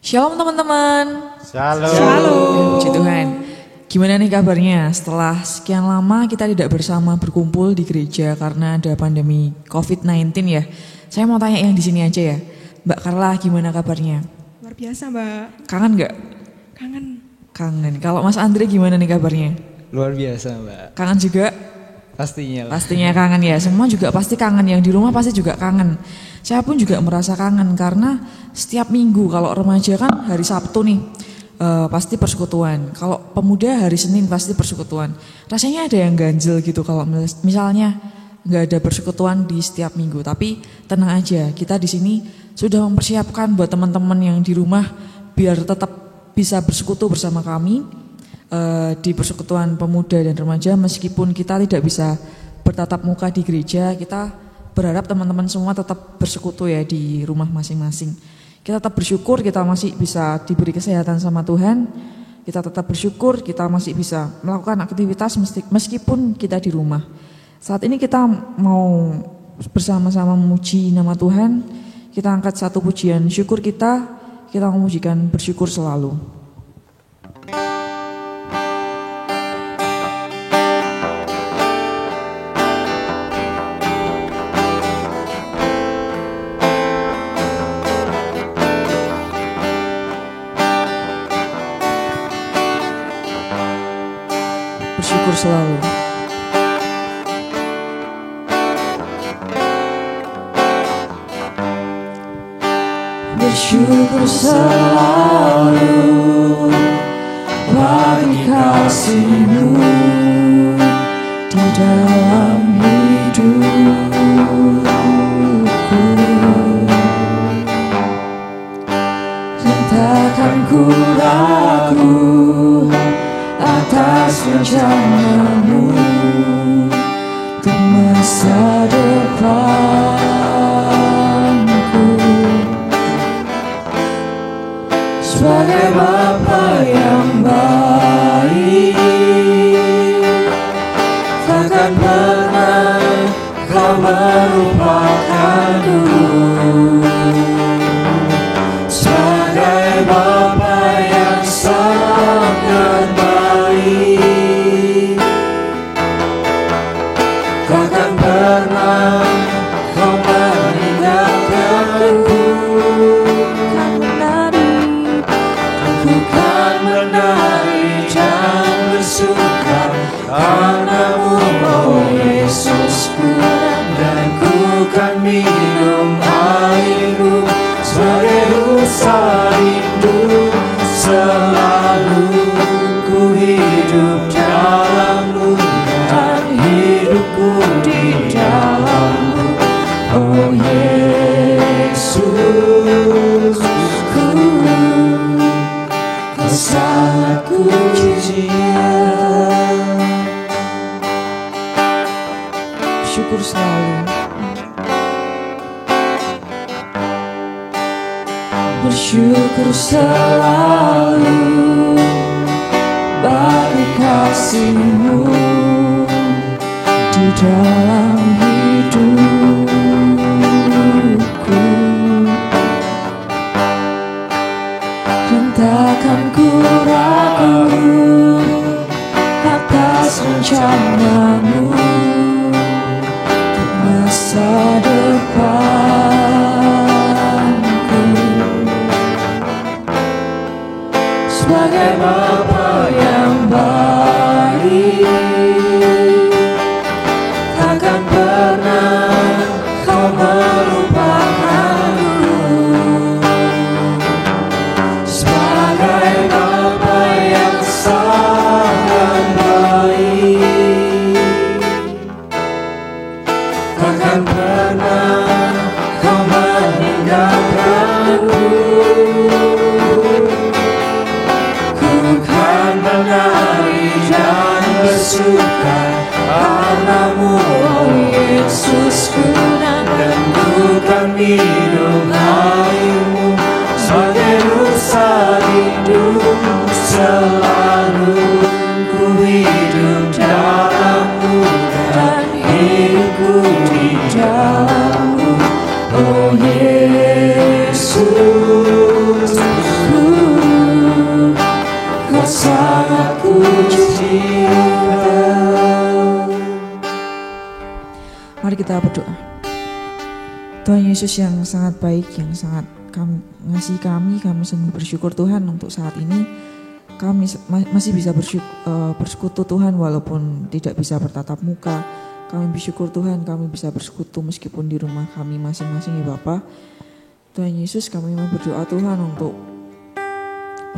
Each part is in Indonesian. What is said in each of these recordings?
Shalom teman-teman. Shalom. Shalom. Puji Tuhan. Gimana nih kabarnya? Setelah sekian lama kita tidak bersama berkumpul di gereja karena ada pandemi COVID-19 ya. Saya mau tanya yang di sini aja ya. Mbak Carla gimana kabarnya? Luar biasa Mbak. Kangen gak? Kangen. Kangen. Kalau Mas Andre gimana nih kabarnya? Luar biasa Mbak. Kangen juga? Pastinya lah. Pastinya kangen ya. Semua juga pasti kangen. Yang di rumah pasti juga kangen. Saya pun juga merasa kangen karena setiap minggu kalau remaja kan hari Sabtu nih pasti persekutuan. Kalau pemuda hari Senin pasti persekutuan. Rasanya ada yang ganjel gitu kalau misalnya nggak ada persekutuan di setiap minggu. Tapi tenang aja, kita di sini sudah mempersiapkan buat teman-teman yang di rumah biar tetap bisa bersekutu bersama kami di persekutuan pemuda dan remaja. Meskipun kita tidak bisa bertatap muka di gereja, kita berharap teman-teman semua tetap bersekutu ya di rumah masing-masing. Kita tetap bersyukur kita masih bisa diberi kesehatan sama Tuhan. Kita tetap bersyukur kita masih bisa melakukan aktivitas meskipun kita di rumah. Saat ini kita mau bersama-sama memuji nama Tuhan. Kita angkat satu pujian syukur kita memujikan bersyukur selalu. Bersyukur selalu. Bersyukur selalu bagi kasih-Mu di dalam hidupku. Dan takkan ku ragu atas rencana-Mu untuk masa depanku. Sebagai Bapa yang baik, takkan pernah Kau melupakanku. Sebagai Bapa yang sangat baik, takkan pernah Kau meninggalkanku. Ku kan menari dan bersuka karena-Mu, oh Yesusku, dan ku kan minum air-Mu sebagai rasa rindu. Selalu ku hidup dalam-Mu dan hidupku di dalam-Mu, oh Yesus. Kau sangat ku cinta. Syukur selalu. Bersyukur selalu bagi kasih-Mu di dalam hidupku. Dan takkan ku ragu atas rencana-Mu untuk masa depanku. Sebagai Bapa yang baik, takkan pernah Kau melupakanku. Sebagai Bapa yang sangat baik, takkan pernah Kau meninggalkanku. Ku kan menari dan bersuka karena-Mu, oh Yesusku, dan ku kan minum air-Mu sebagai rasa rindu. Selalu ku hidup dalam-Mu dan hidupku di dalam-Mu, oh Yesus. Ku sangat ku cinta. Mari kita berdoa. Tuhan Yesus yang sangat baik, yang sangat mengasihi kami sungguh bersyukur Tuhan untuk saat ini kami masih bisa bersekutu Tuhan walaupun tidak bisa bertatap muka. Kami bersyukur Tuhan kami bisa bersekutu meskipun di rumah kami masing-masing ya Bapa. Tuhan Yesus, kami mau berdoa Tuhan untuk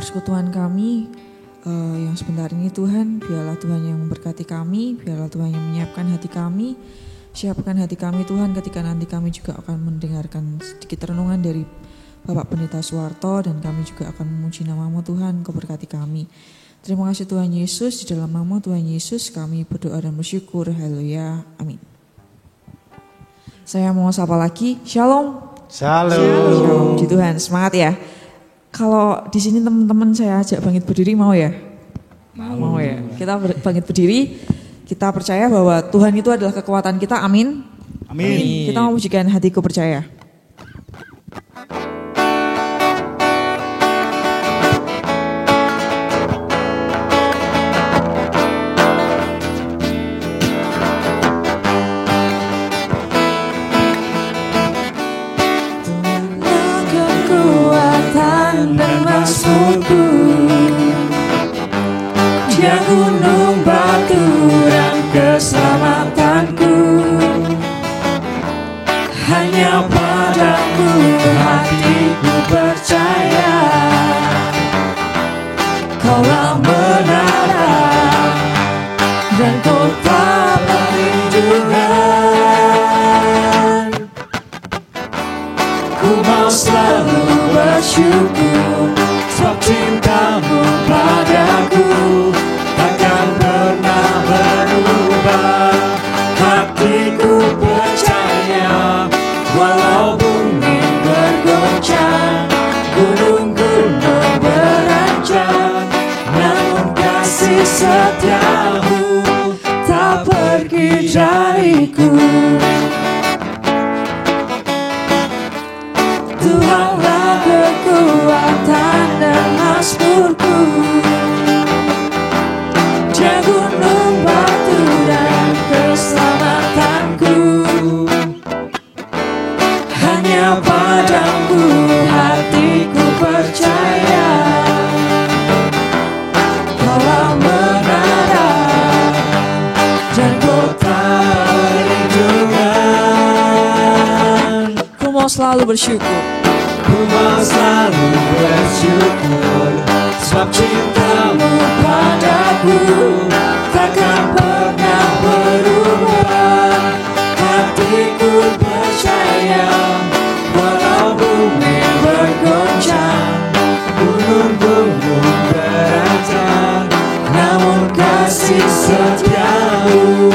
persekutuan kami yang sebentar ini Tuhan. Biarlah Tuhan yang memberkati kami, biarlah Tuhan yang menyiapkan hati kami. Siapkan hati kami Tuhan ketika nanti kami juga akan mendengarkan sedikit renungan dari Bapak Pendeta Suwarto dan kami juga akan memuji nama-Mu Tuhan, Kau berkati kami. Terima kasih Tuhan Yesus, di dalam nama Tuhan Yesus kami berdoa dan bersyukur. Haleluya, amin. Saya mau sapa lagi, Shalom. Shalom. Puji Tuhan, semangat ya. Kalau di sini teman-teman saya ajak bangkit berdiri mau ya? Mau ya. Kita bangkit berdiri. Kita percaya bahwa Tuhan itu adalah kekuatan kita, amin. Amin. Kita memujikan hatiku percaya. Tuhanlah kekuatan dan masmurku, Dia gunung batu dan keselamatanku. Hanya padamu hatiku percaya, Kaulah menara dan kota perlindungan. Ku mau selalu bersyukur sebab cintamu padaku takkan pernah berubah. Hatiku percaya walau bumi bergoncang, gunung-gunung beranjak, namun kasih setiamu tak pergi dariku. Tuhanlah kekuatan dan masmurku, Dia gunung batu dan keselamatanku. Hanya padamu hatiku percaya, Kaulah menara dan kota perlindungan. Ku mau selalu bersyukur. Ku mau selalu bersyukur sebab cintamu padaku takkan pernah berubah. Hatiku percaya walau bumi bergoncang, gunung-gunung beranjak, namun kasih setiamu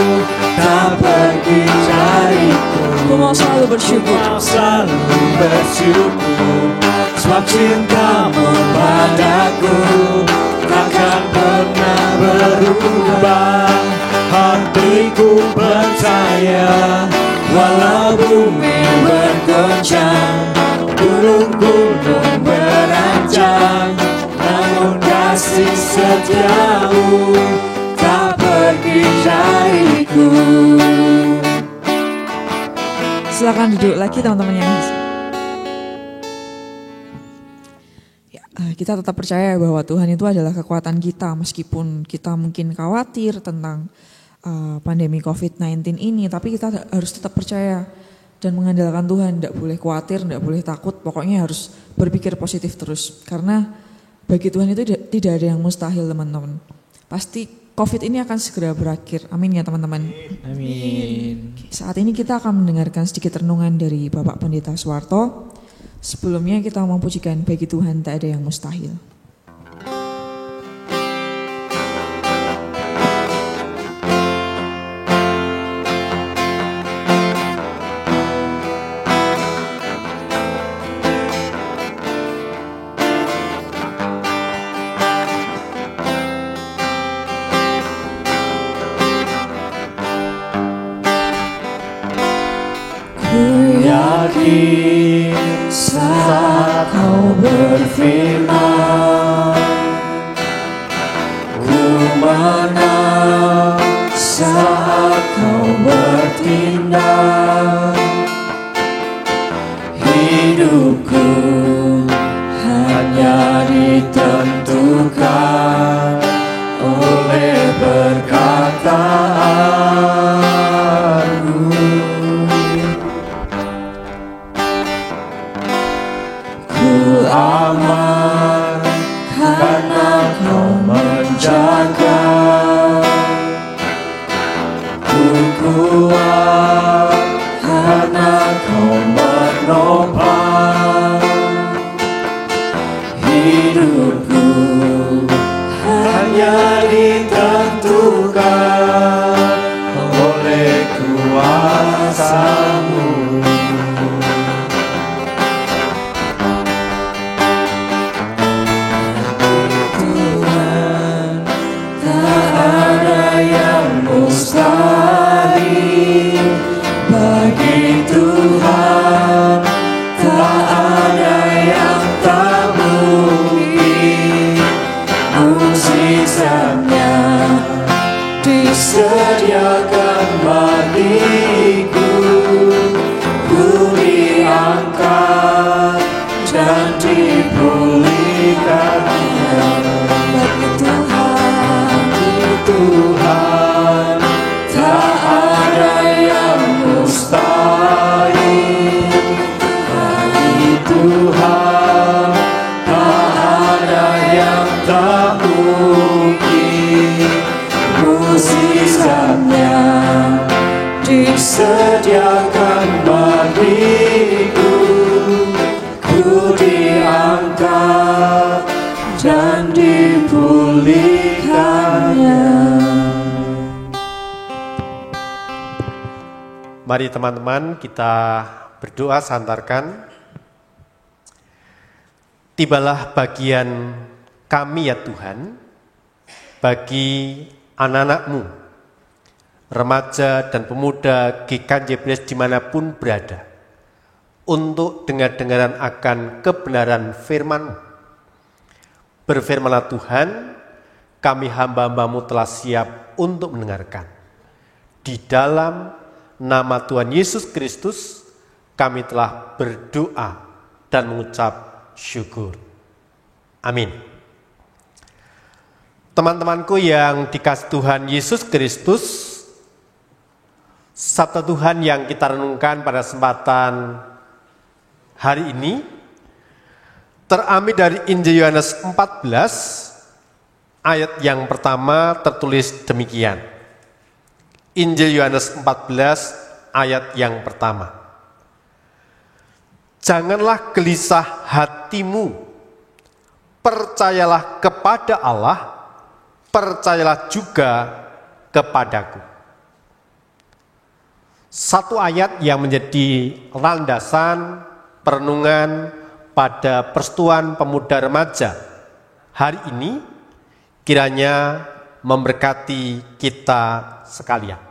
tak pergi dariku. Ku mau selalu bersyukur. Ku mau selalu bersyukur sebab cintamu padaku takkan pernah berubah. Hatiku percaya walau bumi bergoncang, gunung-gunung beranjak, namun kasih setiamu tak pergi dariku. Silakan duduk lagi teman-teman yang di sini. Ya, kita tetap percaya bahwa Tuhan itu adalah kekuatan kita meskipun kita mungkin khawatir tentang pandemi COVID-19 ini, tapi kita harus tetap percaya dan mengandalkan Tuhan. Tidak boleh khawatir, tidak boleh takut, pokoknya harus berpikir positif terus. Karena bagi Tuhan itu tidak ada yang mustahil teman-teman. Pasti COVID ini akan segera berakhir, amin ya teman-teman. Amin. Saat ini kita akan mendengarkan sedikit renungan dari Bapak Pendeta Suwarto. Sebelumnya kita mempujikan bagi Tuhan tak ada yang mustahil. Saat kau berfirman, mana saat kau bertindak. Hidupku hanya ditentukan oleh perkataanmu. Ku aman karena kau menjaga. Ku kuat karena kau menopang. Hidupku hanya ditentukan oleh kuasa-Mu. Tuhan, tak ada yang mustahil bagi Tuhan, tak ada yang tak mungkin. Mukjizatnya disediakan bagiku, ku diangkat dan dipulihkannya. Bagi Tuhan, tak ada yang mustahil. Bagi Tuhan, tak ada yang tak mungkin. Mukjizatnya disediakan bagiku, ku diangkat dan dipulihkannya. Mari teman-teman kita berdoa santarkan. Tibalah bagian kami ya Tuhan, bagi anak-anak-Mu, remaja dan pemuda GKJ dimanapun berada, untuk dengar-dengaran akan kebenaran firman-Mu. Berfirmanlah Tuhan, kami hamba-Hamba-Mu telah siap untuk mendengarkan. Di dalam nama Tuhan Yesus Kristus, kami telah berdoa dan mengucap syukur. Amin. Teman-temanku yang dikasihi Tuhan Yesus Kristus, sabda Tuhan yang kita renungkan pada kesempatan hari ini terambil dari Injil Yohanes 14 ayat yang pertama tertulis demikian. Injil Yohanes 14 ayat yang pertama. Janganlah gelisah hatimu, percayalah kepada Allah, percayalah juga kepadaku. Satu ayat yang menjadi landasan perenungan pada persekutuan pemuda remaja hari ini, kiranya memberkati kita sekalian.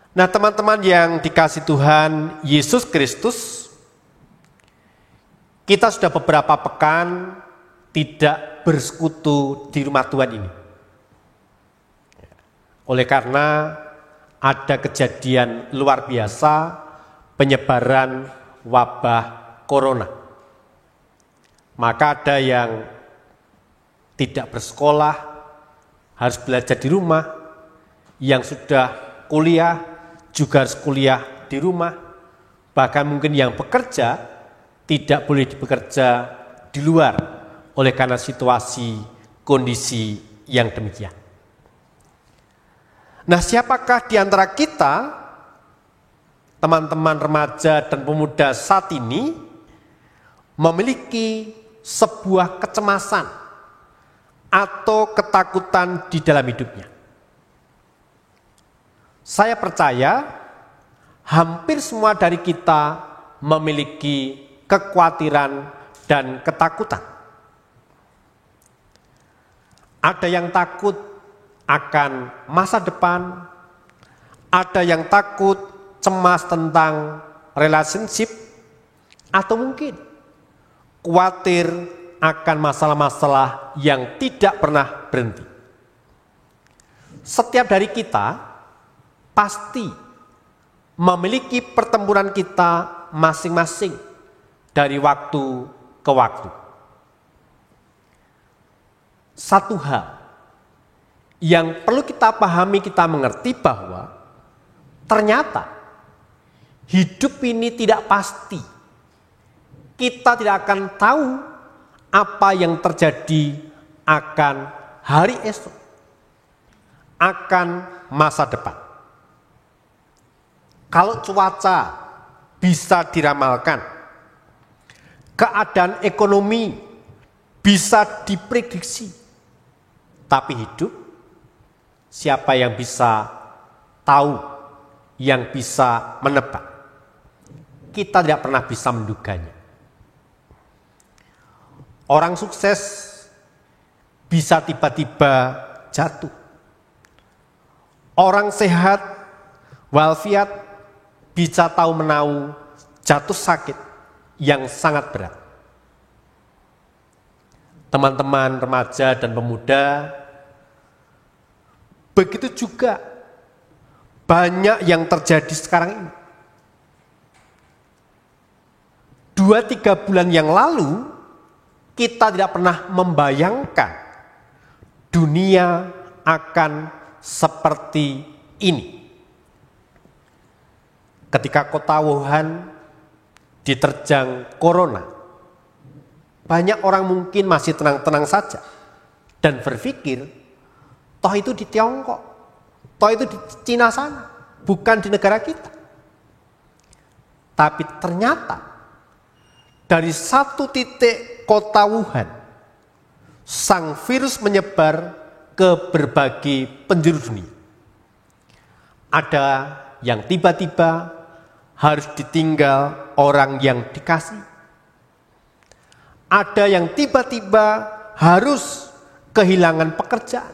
Nah, teman-teman yang dikasihi Tuhan Yesus Kristus, kita sudah beberapa pekan tidak bersekutu di rumah Tuhan ini. Oleh karena ada kejadian luar biasa penyebaran wabah corona. Maka ada yang tidak bersekolah, harus belajar di rumah, yang sudah kuliah juga harus kuliah di rumah, bahkan mungkin yang bekerja tidak boleh bekerja di luar oleh karena situasi kondisi yang demikian. Nah, siapakah di antara kita, teman-teman remaja dan pemuda saat ini, memiliki sebuah kecemasan atau ketakutan di dalam hidupnya? Saya percaya hampir semua dari kita memiliki kekhawatiran dan ketakutan. Ada yang takut akan masa depan, ada yang takut cemas tentang relationship, atau mungkin khawatir akan masalah-masalah yang tidak pernah berhenti. setiap dari kita pasti memiliki pertempuran kita masing-masing dari waktu ke waktu. Satu hal yang perlu kita pahami, kita mengerti bahwa ternyata hidup ini tidak pasti. Kita tidak akan tahu apa yang terjadi akan hari esok, akan masa depan. Kalau cuaca bisa diramalkan, keadaan ekonomi bisa diprediksi, tapi hidup, siapa yang bisa tahu, yang bisa menebak? Kita tidak pernah bisa menduganya. Orang sukses bisa tiba-tiba jatuh. Orang sehat, walafiat, bisa tahu menau jatuh sakit yang sangat berat. Teman-teman remaja dan pemuda, begitu juga banyak yang terjadi sekarang ini. 2-3 bulan yang lalu, kita tidak pernah membayangkan dunia akan seperti ini. Ketika kota Wuhan diterjang corona, banyak orang mungkin masih tenang-tenang saja dan berpikir, toh itu di Tiongkok, toh itu di Cina sana, bukan di negara kita. Tapi ternyata dari satu titik kota Wuhan, sang virus menyebar ke berbagai penjuru dunia. Ada yang tiba-tiba harus ditinggal orang yang dikasih. Ada yang tiba-tiba harus kehilangan pekerjaan.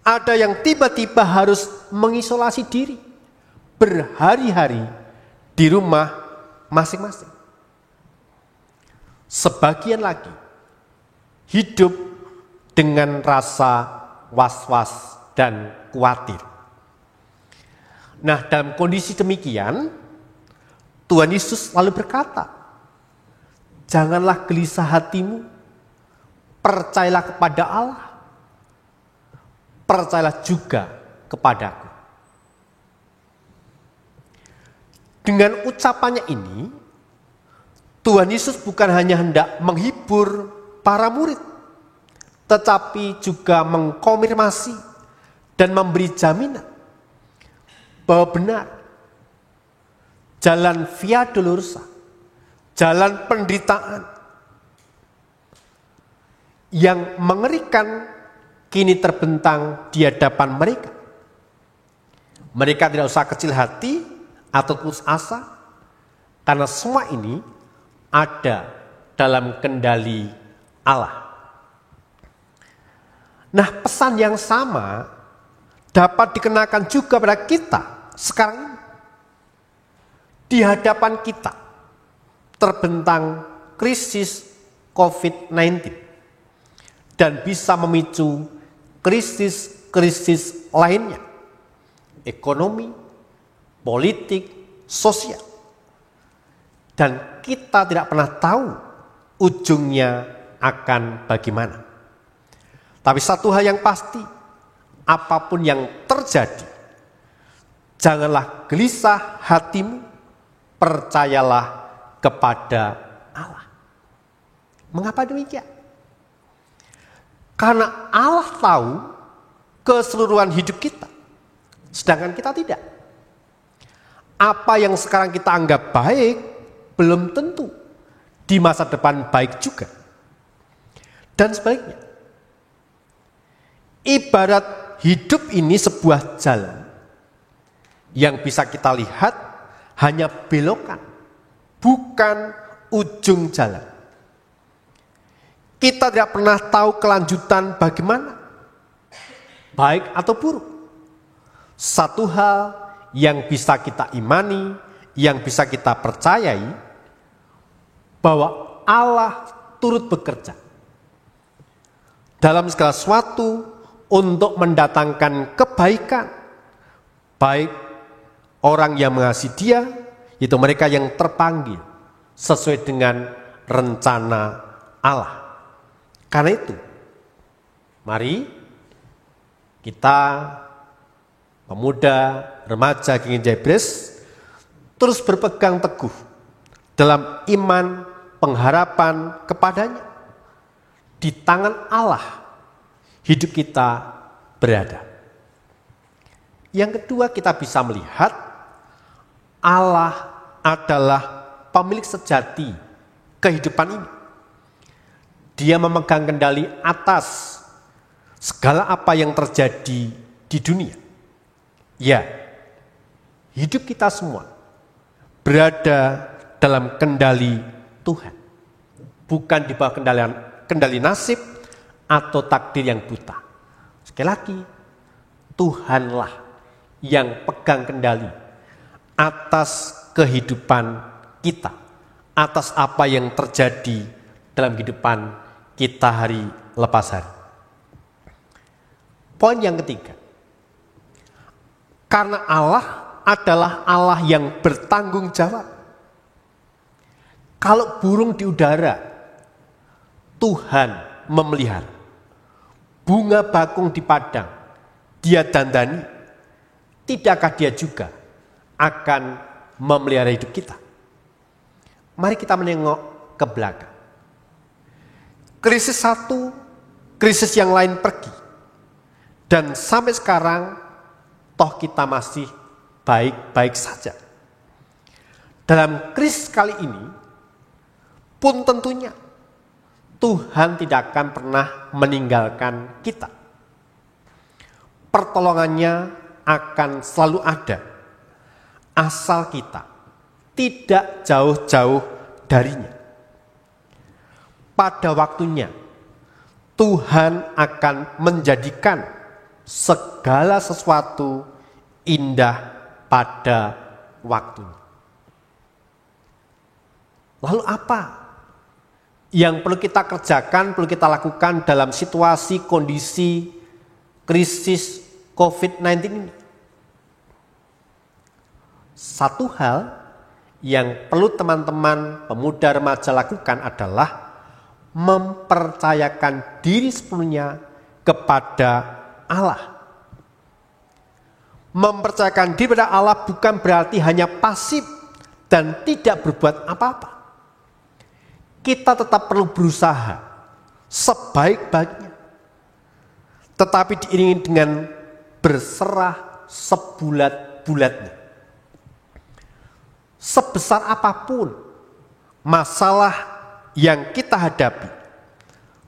Ada yang tiba-tiba harus mengisolasi diri berhari-hari di rumah masing-masing. Sebagian lagi hidup dengan rasa was-was dan khawatir. Nah, dalam kondisi demikian, Tuhan Yesus lalu berkata, janganlah gelisah hatimu, percayalah kepada Allah, percayalah juga kepadaku. Dengan ucapannya ini, Tuhan Yesus bukan hanya hendak menghibur para murid, tetapi juga mengkonfirmasi dan memberi jaminan bahwa benar jalan Via Dolorosa, jalan penderitaan yang mengerikan kini terbentang di hadapan mereka. Mereka tidak usah kecil hati atau putus asa, karena semua ini ada dalam kendali Allah. Nah, pesan yang sama dapat dikenakan juga pada kita sekarang ini. Di hadapan kita terbentang krisis COVID-19 dan bisa memicu krisis-krisis lainnya, ekonomi, politik, sosial. Dan kita tidak pernah tahu ujungnya akan bagaimana. Tapi satu hal yang pasti, apapun yang terjadi, janganlah gelisah hatimu, percayalah kepada Allah. Mengapa demikian? Karena Allah tahu keseluruhan hidup kita, sedangkan kita tidak. Apa yang sekarang kita anggap baik, belum tentu di masa depan baik juga. Dan sebaliknya, ibarat hidup ini sebuah jalan yang bisa kita lihat hanya belokan, bukan ujung jalan. Kita tidak pernah tahu kelanjutan bagaimana, baik atau buruk. Satu hal yang bisa kita imani, yang bisa kita percayai, bahwa Allah turut bekerja dalam segala sesuatu untuk mendatangkan kebaikan. Baik orang yang mengasihi Dia, itu mereka yang terpanggil sesuai dengan rencana Allah. Karena itu, mari kita pemuda, remaja Gengin Jebres terus berpegang teguh dalam iman pengharapan kepadanya. Di tangan Allah hidup kita berada. Yang kedua, kita bisa melihat Allah adalah pemilik sejati kehidupan ini. Dia memegang kendali atas segala apa yang terjadi di dunia. Ya, hidup kita semua berada dalam kendali Tuhan. Bukan di bawah kendali nasib atau takdir yang buta. Sekali lagi, Tuhanlah yang pegang kendali atas kehidupan kita, atas apa yang terjadi dalam kehidupan kita hari lepas hari. Poin yang ketiga, karena Allah adalah Allah yang bertanggung jawab. Kalau burung di udara Tuhan memelihara, bunga bakung di padang Dia dandani, tidakkah Dia juga akan memelihara hidup kita? Mari kita menengok ke belakang. Krisis satu, krisis yang lain pergi. Dan sampai sekarang, toh kita masih baik-baik saja. Dalam krisis kali ini, pun tentunya Tuhan tidak akan pernah meninggalkan kita. Pertolongannya akan selalu ada, asal kita tidak jauh-jauh darinya. Pada waktunya, Tuhan akan menjadikan segala sesuatu indah pada waktunya. Lalu apa yang perlu kita kerjakan, perlu kita lakukan dalam situasi, kondisi, krisis COVID-19 ini? Satu hal yang perlu teman-teman pemuda remaja lakukan adalah mempercayakan diri sepenuhnya kepada Allah. Mempercayakan diri kepada Allah bukan berarti hanya pasif dan tidak berbuat apa-apa. Kita tetap perlu berusaha sebaik-baiknya, tetapi diiringi dengan berserah sebulat-bulatnya. Sebesar apapun masalah yang kita hadapi,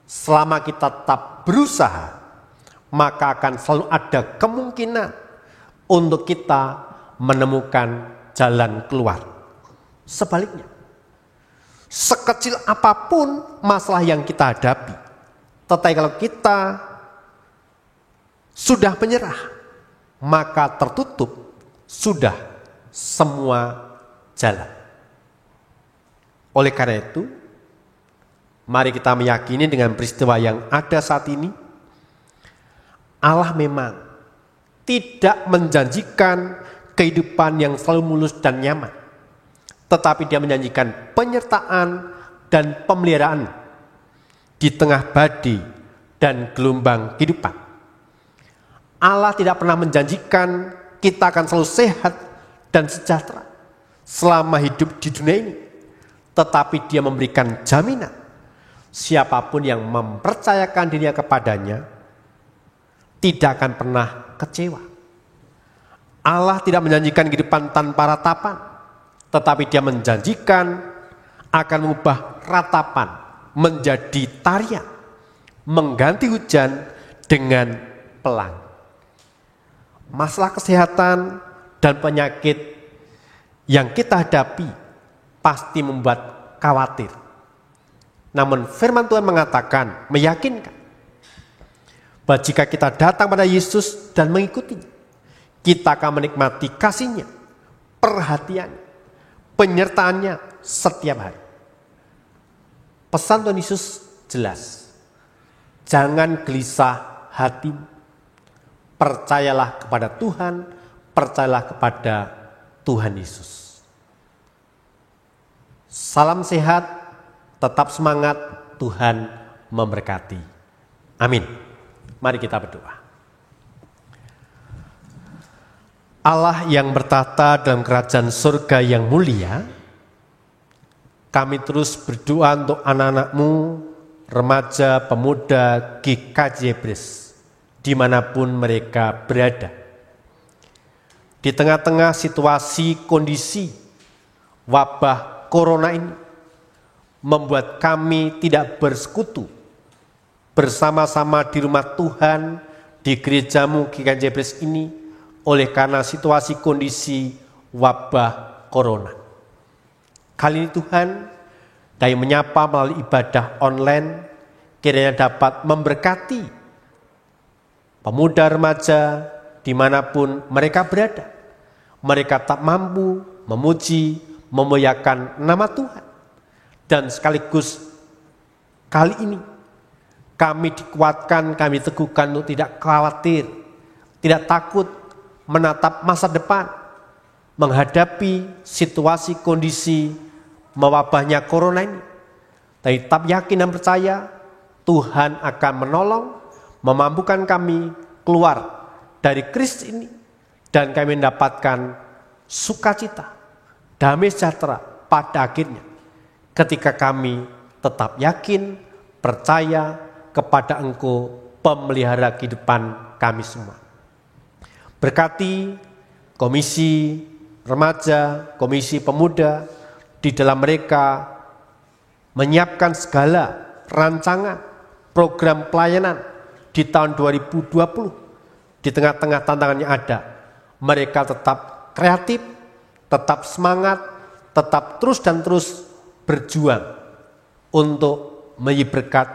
selama kita tetap berusaha, maka akan selalu ada kemungkinan untuk kita menemukan jalan keluar. Sebaliknya, sekecil apapun masalah yang kita hadapi, tetapi kalau kita sudah menyerah, maka tertutup sudah semua jalan. Oleh karena itu, mari kita meyakini dengan peristiwa yang ada saat ini, Allah memang tidak menjanjikan kehidupan yang selalu mulus dan nyaman, tetapi Dia menjanjikan penyertaan dan pemeliharaan di tengah badai dan gelombang kehidupan. Allah tidak pernah menjanjikan kita akan selalu sehat dan sejahtera selama hidup di dunia ini, tetapi Dia memberikan jaminan siapapun yang mempercayakan dirinya kepadanya tidak akan pernah kecewa. Allah tidak menjanjikan kehidupan tanpa ratapan, tetapi Dia menjanjikan akan mengubah ratapan menjadi tarian, mengganti hujan dengan pelangi. Masalah kesehatan dan penyakit yang kita hadapi pasti membuat khawatir. Namun firman Tuhan mengatakan, meyakinkan, bahwa jika kita datang pada Yesus dan mengikutinya, kita akan menikmati kasih-Nya, perhatian-Nya, penyertaannya setiap hari. Pesan Tuhan Yesus jelas, jangan gelisah hatimu. Percayalah kepada Tuhan, percayalah kepada Tuhan Yesus. Salam sehat, tetap semangat, Tuhan memberkati. Amin. Mari kita berdoa. Allah yang bertata dalam kerajaan surga yang mulia, kami terus berdoa untuk anak-anak-Mu, remaja, pemuda GKJ Bres, dimanapun mereka berada. Di tengah-tengah situasi kondisi wabah corona ini, membuat kami tidak bersekutu bersama-sama di rumah Tuhan, di gereja-Mu GKJ Bres ini, oleh karena situasi kondisi wabah corona. Kali ini Tuhan, kami menyapa melalui ibadah online, kiranya dapat memberkati pemuda remaja dimanapun mereka berada. Mereka tak mampu memuji, memuliakan nama Tuhan. Dan sekaligus kali ini kami dikuatkan, kami teguhkan untuk tidak khawatir, tidak takut menatap masa depan, menghadapi situasi kondisi mewabahnya corona ini. Tapi tetap yakin dan percaya Tuhan akan menolong, memampukan kami keluar dari krisis ini, dan kami mendapatkan sukacita, damai sejahtera pada akhirnya, ketika kami tetap yakin, percaya kepada Engkau, pemelihara kehidupan kami semua. Berkati komisi remaja, komisi pemuda, di dalam mereka menyiapkan segala rancangan program pelayanan di tahun 2020. Di tengah-tengah tantangan yang ada, mereka tetap kreatif, tetap semangat, tetap terus dan terus berjuang untuk menjadi berkat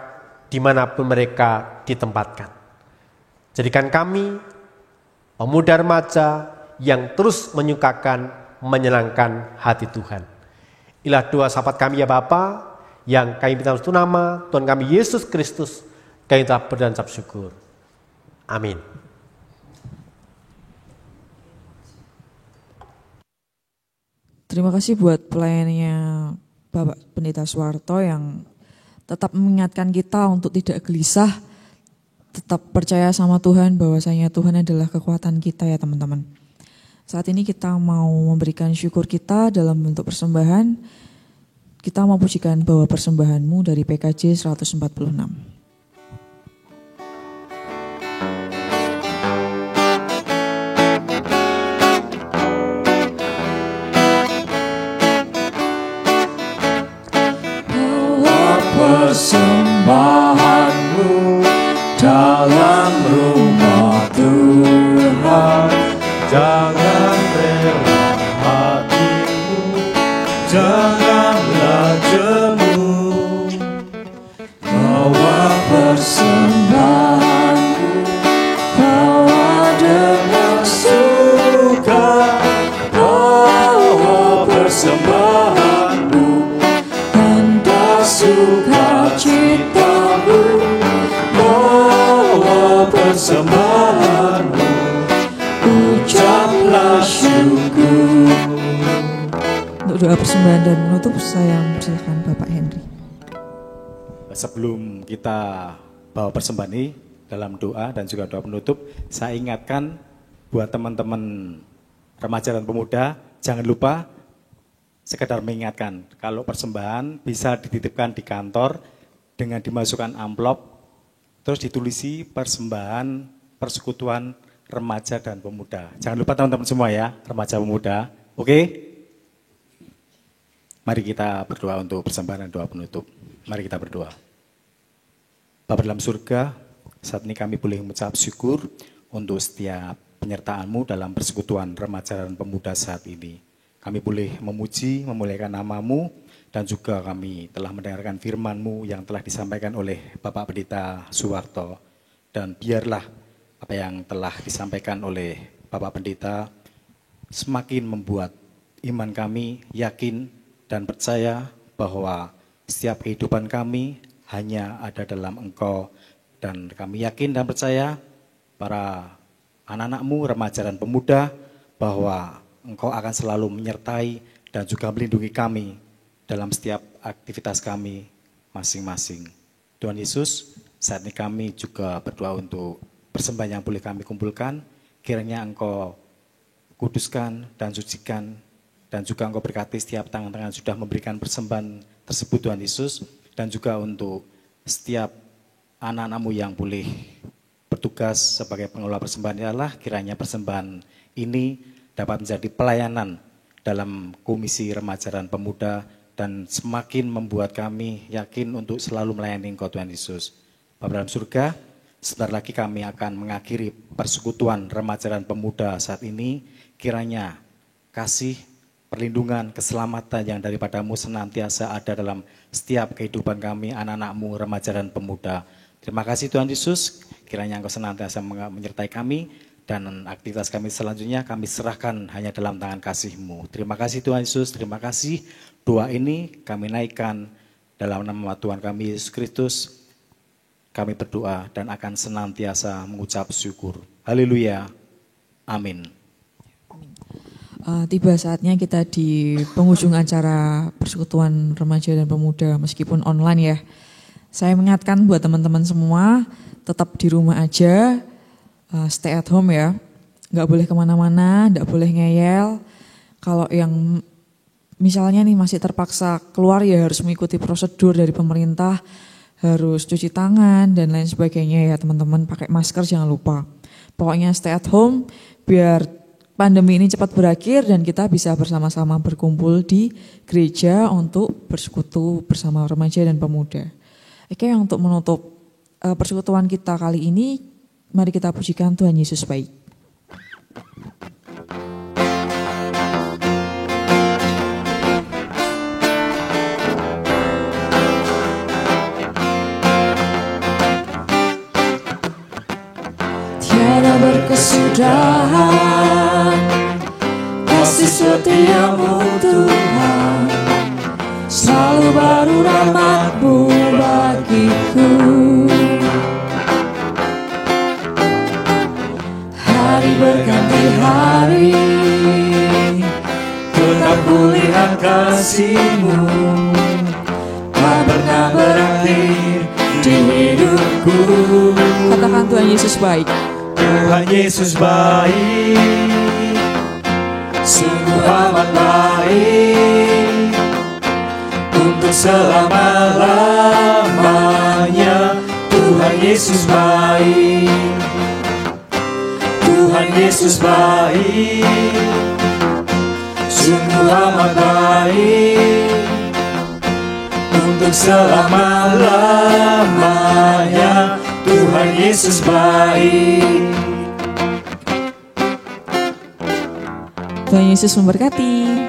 dimanapun mereka ditempatkan. Jadikan kami pemuda remaja yang terus menyukakan, menyenangkan hati Tuhan. Inilah doa syafaat kami ya Bapa, yang kami minta untuk nama Tuhan kami Yesus Kristus, kami telah berdoa syukur. Amin. Terima kasih buat pelayanannya Bapak Pendeta Suwarto yang tetap mengingatkan kita untuk tidak gelisah, tetap percaya sama Tuhan bahwasanya Tuhan adalah kekuatan kita ya teman-teman. Saat ini kita mau memberikan syukur kita dalam bentuk persembahan. Kita mau pujikan bahwa persembahanmu dari PKJ 146. Persembahanmu dalam rumah Tuhan, jangan rela hatimu, janganlah jemu. Bawa persembahanmu, bawa dengan suka, bawa persembahanmu, hendak sukacitamu, bawa persembahanmu, ucaplah syukur. Untuk doa persembahan dan menutup, saya mempersilakan Bapak Henry. Sebelum kita bawa persembahan ini dalam doa dan juga doa penutup, saya ingatkan buat teman-teman remaja dan pemuda, jangan lupa sekedar mengingatkan, kalau persembahan bisa dititipkan di kantor dengan dimasukkan amplop, terus ditulisi persembahan persekutuan remaja dan pemuda. Jangan lupa teman-teman semua ya, remaja pemuda. Oke? Mari kita berdoa untuk persembahan dan doa penutup. Mari kita berdoa. Bapa dalam surga, saat ini kami boleh mengucap syukur untuk setiap penyertaan-Mu dalam persekutuan remaja dan pemuda saat ini. Kami boleh memuji, memuliakan nama-Mu, dan juga kami telah mendengarkan firman-Mu yang telah disampaikan oleh Bapak Pendeta Suwarto. Dan biarlah apa yang telah disampaikan oleh Bapak Pendeta semakin membuat iman kami yakin dan percaya bahwa setiap kehidupan kami hanya ada dalam Engkau. Dan kami yakin dan percaya para anak-anakmu, remaja dan pemuda, bahwa Engkau akan selalu menyertai dan juga melindungi kami dalam setiap aktivitas kami masing-masing. Tuhan Yesus, saat ini kami juga berdoa untuk persembahan yang boleh kami kumpulkan, kiranya Engkau kuduskan dan sucikan, dan juga Engkau berkati setiap tangan-tangan sudah memberikan persembahan tersebut Tuhan Yesus, dan juga untuk setiap anak-anakmu yang boleh bertugas sebagai pengelola persembahan. Ya Allah, kiranya persembahan ini dapat menjadi pelayanan dalam komisi remaja dan pemuda, dan semakin membuat kami yakin untuk selalu melayani Engkau Tuhan Yesus. Bapa dalam surga, sebentar lagi kami akan mengakhiri persekutuan remaja dan pemuda saat ini. Kiranya kasih, perlindungan, keselamatan yang daripadamu senantiasa ada dalam setiap kehidupan kami, anak-anakmu, remaja dan pemuda. Terima kasih Tuhan Yesus, kiranya Engkau senantiasa menyertai kami, dan aktivitas kami selanjutnya kami serahkan hanya dalam tangan kasih-Mu. Terima kasih Tuhan Yesus, terima kasih. Doa ini kami naikkan dalam nama Tuhan kami Yesus Kristus. Kami berdoa dan akan senantiasa mengucap syukur. Haleluya. Amin. Tiba saatnya kita di penghujung acara persekutuan remaja dan pemuda meskipun online ya. Saya mengingatkan buat teman-teman semua tetap di rumah aja, stay at home ya. Nggak boleh kemana-mana, nggak boleh ngeyel. Kalau yang misalnya nih masih terpaksa keluar ya harus mengikuti prosedur dari pemerintah, harus cuci tangan dan lain sebagainya ya teman-teman, pakai masker jangan lupa. Pokoknya stay at home biar pandemi ini cepat berakhir dan kita bisa bersama-sama berkumpul di gereja untuk bersekutu bersama remaja dan pemuda. Oke, untuk menutup persekutuan kita kali ini, mari kita pujikan Tuhan Yesus baik. Tiada berkesudahan kasih setiamu Tuhan, selalu baru rahmat-Mu bagiku. Hari berganti hari, tetap kulihat kasih-Mu, tak pernah berakhir di hidupku. Katakan Tuhan Yesus baik. Tuhan Yesus baik, sungguh amat baik, untuk selama-lamanya. Tuhan Yesus baik, Tuhan Yesus baik, sungguh amat baik, untuk selama-lamanya. Tuhan Yesus baik. Tuhan Yesus memberkati.